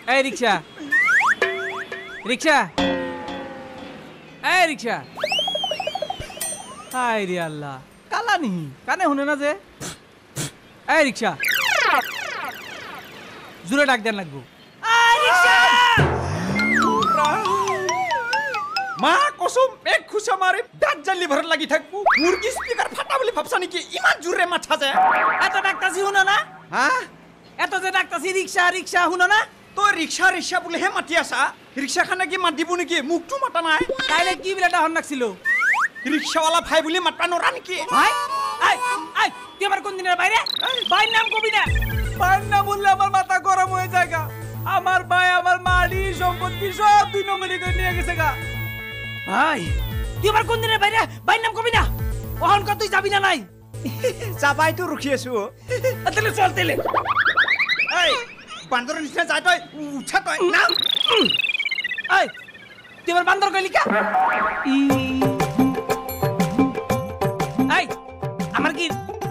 এই রিক্সা রিক্সা এই রিক্সা হাই রে আল্লাহ কালা নি কানে শুনে না যে এই রিক্সা জোরে ডাক দেন লাগবো মা কসম এক খুশা মারে দাঁত জালি ভর লাগি থাকবো মুরগি স্পিকার ফাটা বলে ভাবছা নাকি ইমান জোরে মাথা যায় এত ডাকতাছি শুনো না হ্যাঁ এত যে ডাকতাছি রিক্সা রিক্সা শুনো না তো রিক্সা রিক্সা বলে হে মাতি আসা রিক্সা খানে কি মাত দিব নাকি মুখটো মাতা নাই তাইলে কি বিলাটা হন নাকছিল রিক্সাওয়ালা ভাই বলে মাতবা নরা নাকি ভাই আই আই তুই আমার কোন দিনের বাইরে ভাই নাম কবি না ভাই না বললে আমার মাথা গরম হয়ে যায় গা আমার ভাই আমার মাড়ি সম্পত্তি সব দুই নম্বরই করে নিয়ে গেছে গা ভাই তুই আমার কোন দিনের বাইরে ভাই নাম কবি না ওহন কত তুই যাবি না নাই যাবাই তো রুখি আছো তাহলে চল তেলে এই বান্দরের নিচে যাই তই উঠা তই না এই তুই আমার বান্দর কইলি কা এই আমার কি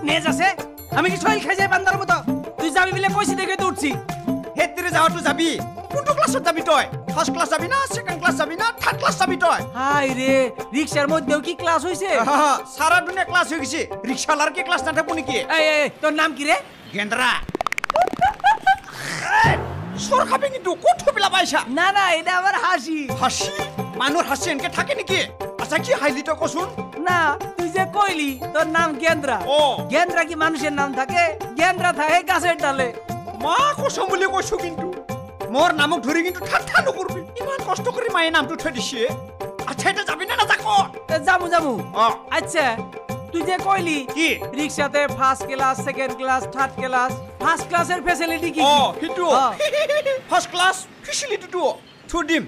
নেজ আছে আমি কি শৈল খাই যাই বান্দর মতো তুই যাবি বলে কইছি দেখে তো উঠছি হেতরে যাওয়া তো যাবি কোনটো ক্লাসত যাবি তই ফার্স্ট ক্লাস যাবি না সেকেন্ড ক্লাস যাবি না থার্ড ক্লাস যাবি তই হাই রে রিকশার মধ্যেও কি ক্লাস হইছে সারা দুনিয়া ক্লাস হয়ে গেছে রিক্সাওয়ালার কি ক্লাস না থাকবো নাকি এই তোর নাম কি রে গেন্দ্রা সর খাবে কিন্তু কোঠো পিলা পাইছা না না এটা আমার হাসি হাসি মানুষ হাসি এনকে থাকে নাকি আচ্ছা কি হাইলি তো কসুন না তুই যে কইলি তোর নাম গেন্দ্রা ও গেন্দ্রা কি মানুষের নাম থাকে গেন্দ্রা থাকে গাছের ডালে মা কসম বলে কইছো কিন্তু মোর নামক ধরে কিন্তু ঠাট্টা নকরবি ইমান কষ্ট করে মায়ের নামটো থৈ দিছে আচ্ছা এটা যাবি না না যাকো যামু যামু ও আচ্ছা তুই যে কইলি কি রিকশাতে first class second class third class first ক্লাসের ফ্যাসিলিটি কি ও হিটু ফার্স্ট ক্লাস ফ্যাসিলিটি টু থুদিম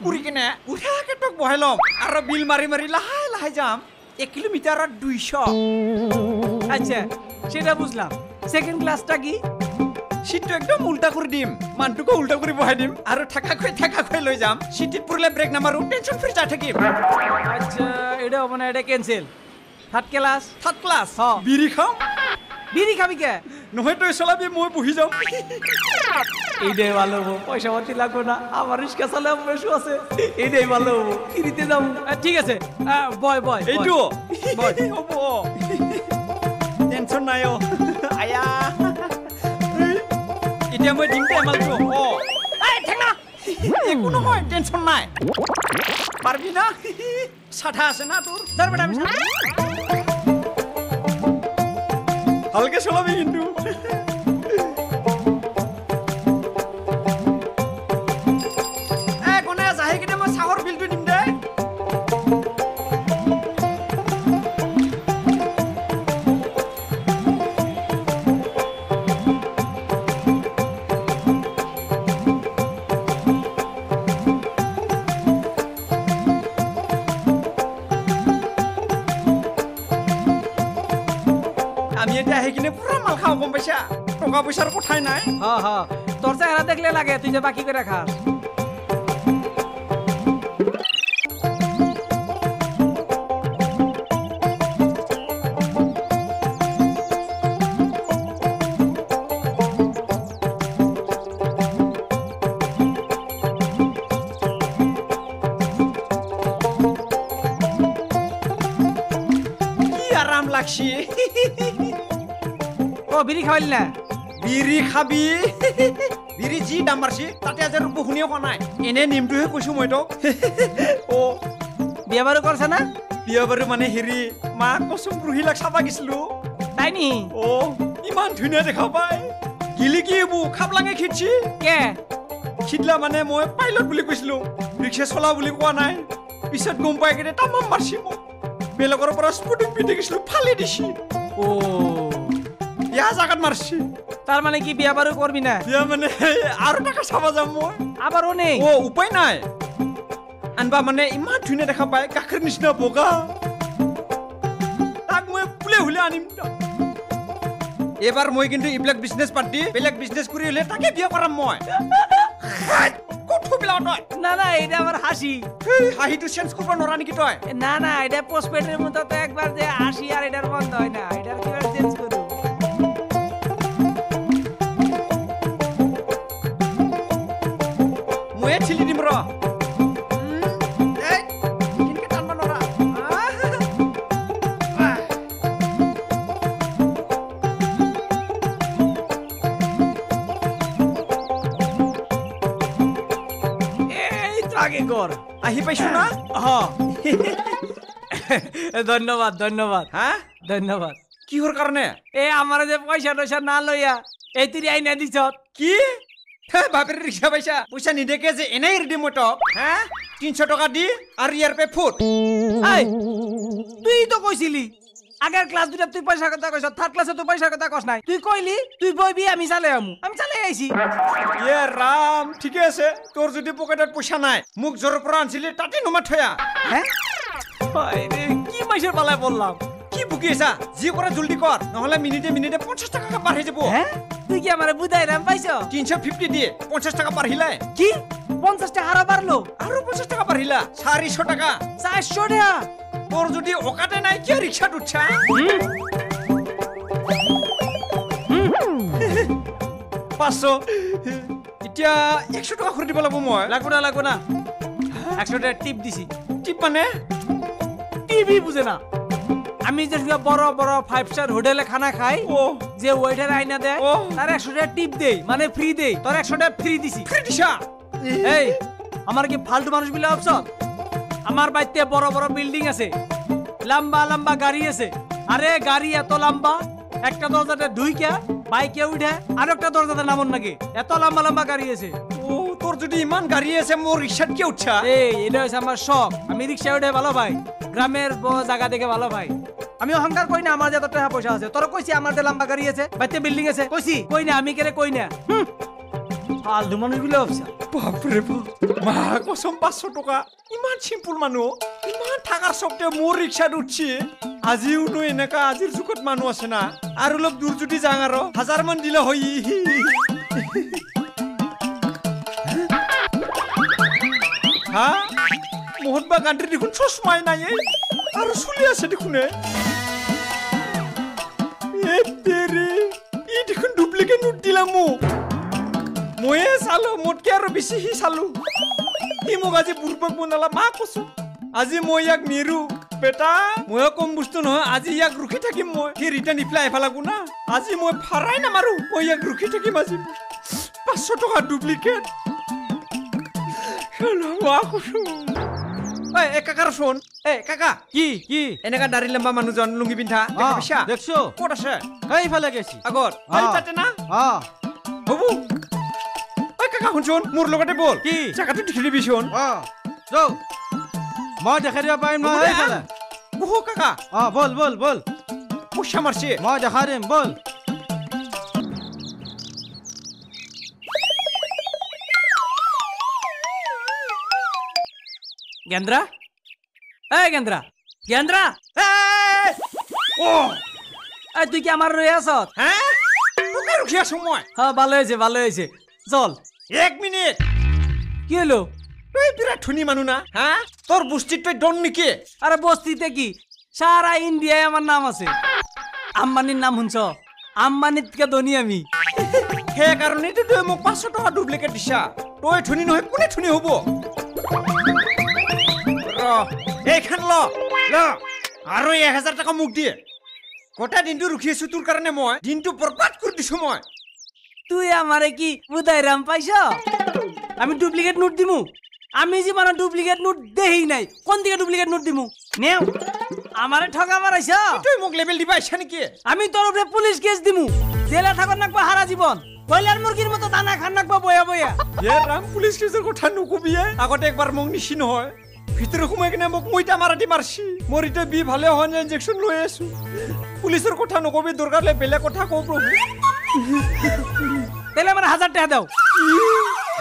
পুরি কেনে উঠা কেটক বহাইলম আর বিল মারি মারি লাহাই লাহাই যাম 1 কিলোমিটার আর 200 আচ্ছা সেটা বুঝলাম সেকেন্ড ক্লাসটা কি সিটটো একদম উল্টা করে দিম মানটুকো উল্টা করে বহাই দিম আর ঠাকা খৈ লৈ যাম সিটিত পুরলে ব্রেক নামাৰো টেনশন ফ্রি যা থাকিম আচ্ছা এটা মানে এটা cancel third class third class হ্যাঁ। বিড়ি খাও বিড়ি খাবি কে নহয় তই চলাবি মই বহি যাম এইটাই ভালো হবো পয়সা পাতি লাগবে না আমার রিক্সা চালে বেশু আছে এইটাই ভালো হবো ফ্রিতে যাবো ঠিক আছে বয় বয় এইটো বয় হব টেনশন নাই ও আয়া এতিয়া মই দিম টেমালটো ও এই ঠেক না একো নহয় টেনশন নাই পারবি না সাঠা আছে না তোর ধর বেটা আমি হালকা চলাবি কিন্তু কোনে যাই কিনে মই চাহৰ বিলটো দিম দে আমি এটা আহি কিনে পুরা মাল খাও গম পাইছা টকা পয়সার কথাই নাই হ্যাঁ হ্যাঁ তোর চেহারা দেখলে লাগে তুই যে বাকি করে খাস কি আরাম লাগছে ও বিড়ি খাওয়ালি না বিড়ি খাবি বিড়ি যি দাম মারছি তাতে আজি রূপ শুনিও কোৱা নাই এনে নিমটোহে কৈছো মই তো ও বিয়া বাৰু কৰছে না বিয়া বাৰু মানে হেৰি মা কচম পুৰহিলাক চাবা গেছিলো তাই নি ও ইমান ধুনীয়া দেখা পাই গিলি কি এবু খাবলাঙে খিটছি কে খিটলা মানে মই পাইলট বুলি কৈছিলো ৰিক্সা চলা বুলি কোৱা নাই পিছত গম পাই কেনে তামাম মাৰছি মোক বেলেগৰ পৰা স্পুটিং পিটি গেছিলো ফালি দিছি ও ইয়া জাগাত মাৰছি তাৰ মানে কি বিয়া বাৰু কৰবি না ইয়া মানে আৰু টাকা চাবা যাম মই আবারও নেই ও উপায় নাই আনবা মানে ইমান ধুনীয়া দেখা পায় গাখীৰ নিচিনা বগা তাক মই ফুলে হুলে আনিম এবাৰ মই কিন্তু ইবিলাক বিজনেছ পাতি বেলেগ বিজনেছ কৰি হলে তাকে বিয়া কৰাম মই কঠু বিলা তই না না এটা আমাৰ হাসি হাঁহিটো চেঞ্জ কৰিব নোৱাৰা নেকি তই না না এটা পোস্টপেডের মতো তো একবার যে হাসি আর এটার বন্ধ হয় না এটার কিভাবে চেঞ্জ করব ময়ে ঠেলি দিম ৰ এই কিনকে টানব নৰা এই তো আগে কৰ আহি পাইছো না ধন্যবাদ ধন্যবাদ হা ধন্যবাদ কিহৰ কাৰণে এ আমার যে পয়সা টয়সা না লইয়া এই তুই আইনা দিছ কি বাপের রিক্সা পয়সা নিদেকে যে এনেই রেডি মটক হ্যাঁ 300 টাকা দি আর ইয়ার পে ফুট তুই তো কইছিলি আগের ক্লাস দুটা তুই পয়সা কথা কইছ থার্ড ক্লাসে তুই পয়সা কথা কস নাই তুই কইলি তুই বইবি আমি চালাই আমি চালাই আইছি ইয়ে রাম ঠিকে আছে তোর যদি পকেটত পয়সা নাই মুখ জোর পৰা আনছিলি তাতে নমা থয়া হ্যাঁ কি মাইসের পালায় বললাম কি বুকি আছা জি করে জলদি কর নহলে মিনিটে 50 টাকা পার হয়ে যাব হ্যাঁ তুই কি আমারে বুঝাই রাম পাইছ 350 দিয়ে 50 টাকা পার হিলাই কি 50 টাকা হারা বাড়লো আরো 50 টাকা পার হিলা 400 টাকা 400 টাকা তোর যদি ওকাতে নাই কি রিকশা উঠছা 500 এতিয়া 100 টাকা খৰি দিব লাগব মই লাগবো না 100 টাকা টিপ দিছি টিপ মানে টিভি বুঝে না আমি যে বড় বড় 5 স্টার হোটেলে খানা খাই ও যে ওয়েটার আইনা দেয় ও তার 100 টাকা টিপ দেই মানে ফ্রি দেই তোর 100 টাকা ফ্রি দিছি ফ্রি দিছা এই আমার কি ফালতু মানুষ বিলা অপশন আমার বাড়িতে বড় বড় বিল্ডিং আছে লম্বা লম্বা গাড়ি আছে আরে গাড়ি এত লম্বা একটা দরজাতে ঢুইকা বাইকে উঠে আর একটা দরজাতে নামন নাকি এত লম্বা লম্বা গাড়ি আছে ও তোর যদি ইমান গাড়ি আছে মোর রিকশাত কি উঠছা এই এটা হচ্ছে আমার শখ আমি রিকশা উঠে ভালো ভাই গ্রামের জায়গা দেখে ভালো ভাই আমি অহংকার কই না আমার যত টাকা পয়সা আছে তোর কইছি আমার যে লম্বা গাড়ি আছে বাইতে বিল্ডিং আছে কইছি কই না আমি কেরে কই না ফালতু মানুষগুলো অপশন বাপরে বাপ মা কসম 500 টাকা ইমান সিম্পল মানুহ ইমান থাকার সত্ত্বেও মোর রিক্সাত উঠছি আজিও নো এনেকা আজিৰ যুগত মানুহ আছে না আৰু অলপ দূৰ যদি যাং আৰু 1000 মান দিলে হয় হা মোহনবা গান্ডি দেখোন চশমাই নাই আৰু চলি আছে দেখোন এ তেৰে ই দেখোন ডুপ্লিকেট নোট দিলা মোক ময়ে চালো মোতকে আৰু বেছি হি চালো ই মোক আজি বুৰবক বনালা মা কৈছো আজি মই ইয়াক নেৰু বেটা ময়ে কম বস্তু নহয় আজি ইয়াক ৰখি থাকিম মই সি ৰিটাৰ্ণ ইফলাই এফালে লাগো না আজি মই ফাৰাই নামাৰো মই ইয়াক ৰখি থাকিম আজি 500 টকা ডুপ্লিকেট মা কৈছো এ কাকাৰ ফোন এ কাকা কি এনেকা দাড়ি লম্বা মানুহজন লুঙ্গি পিন্ধা দেখা পাইছা দেখছো ক'ত আছে এইফালে গেছি আগত তাতে না হ'ব কাকা শুনচোন মোৰ লগতে বল কি জাগাটো দেখি দিবিচোন যাও মই দেখাই দিব পাৰিম নহয় এইফালে ওহো কাকা বল পইচা মাৰছে মই দেখাই দিম বল গেন্দ্রা গেন্দ্রা তুই কি আমার রয়ে আছ হ্যাঁ তোকে রুখি আছো মই হ্যাঁ ভালো হয়েছে চল 1 মিনিট কি হলো তুই বিরাট ধনী মানুহ না হ্যাঁ তোর বস্তিত তুই ডন নেকি আরে বস্তিতে কি সারা ইন্ডিয়ায় আমার নাম আছে আম্বানির নাম শুনছ আম্বানির থেকে ধনী আমি সেই কাৰণে তুই মোক 500 টাকা ডুপ্লিকেট দিছা তই ধনী নহয় কোনে ধনী হব এইখান ল আৰু 1000 টাকা মোক দিয়ে গোটা দিনটো ৰখি আছো তোৰ কাৰণে মই দিনটো বৰবাদ কৰি দিছো মই তুই আমারে কি বুধাই রাম পাইছ আমি ডুপ্লিকেট নোট দিমু আমি জীবনে ডুপ্লিকেট নোট দেই নাই কোন দিকে ডুপ্লিকেট নোট দিমু নেও আমারে ঠকা মারাইছ তুই মোক লেভেল দিবা ইচ্ছা নেকি আমি তোর উপরে পুলিশ কেস দিমু জেলে থাকন নাকবা হারা জীবন কইলার মুরগির মতো দানা খান নাকবা বয়া বয়া এ রাম পুলিশ কেসের কথা নকবি আগতে একবার মোক নিছি নহয় ভিতরে সোমাই কিনে মোক মইটা মাৰাটি মাৰছি মোৰ ইটা বি ভালে হন ইনজেকশন লৈ আছো পুলিশের কথা নকবি দরকার হলে বেলে কথা কও প্রভু তেলে আমার 1000 টাকা দাও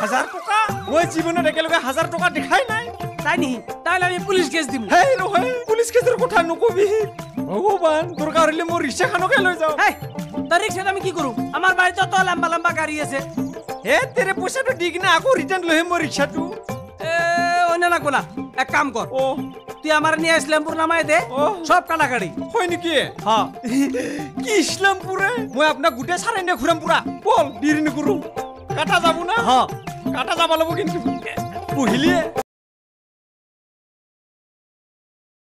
1000 টাকা মই জীবনত একেলগে 1000 টাকা দেখাই নাই তাই নি তাহলে আমি পুলিশ কেস দিমু হেই নহয় পুলিশ কেসের কথা নকবি ভগবান দরকার হলে মোর রিক্সা খানকে লৈ যাও হেই তোর রিক্সাতে আমি কি করু আমার বাড়িতে তো লম্বা লম্বা গাড়ি আছে হে তেরে পয়সাটো দি কিনে আকৌ রিটার্ন লৈ মোর রিক্সাটো অন্য লাগবো না এক কাম কর ও তুই আমার নিয়ে ইসলামপুর নামাই দে সব কাটাকাটি হয় নেকি হ্যাঁ কি ইসলামপুরে মই আপনার গুটে সারাই না ঘুরাম পুরা বল দেরি নকরু কাটা যাব না হ্যাঁ টকা এটা যাব ল'ব কিন্তু পুহিলিয়ে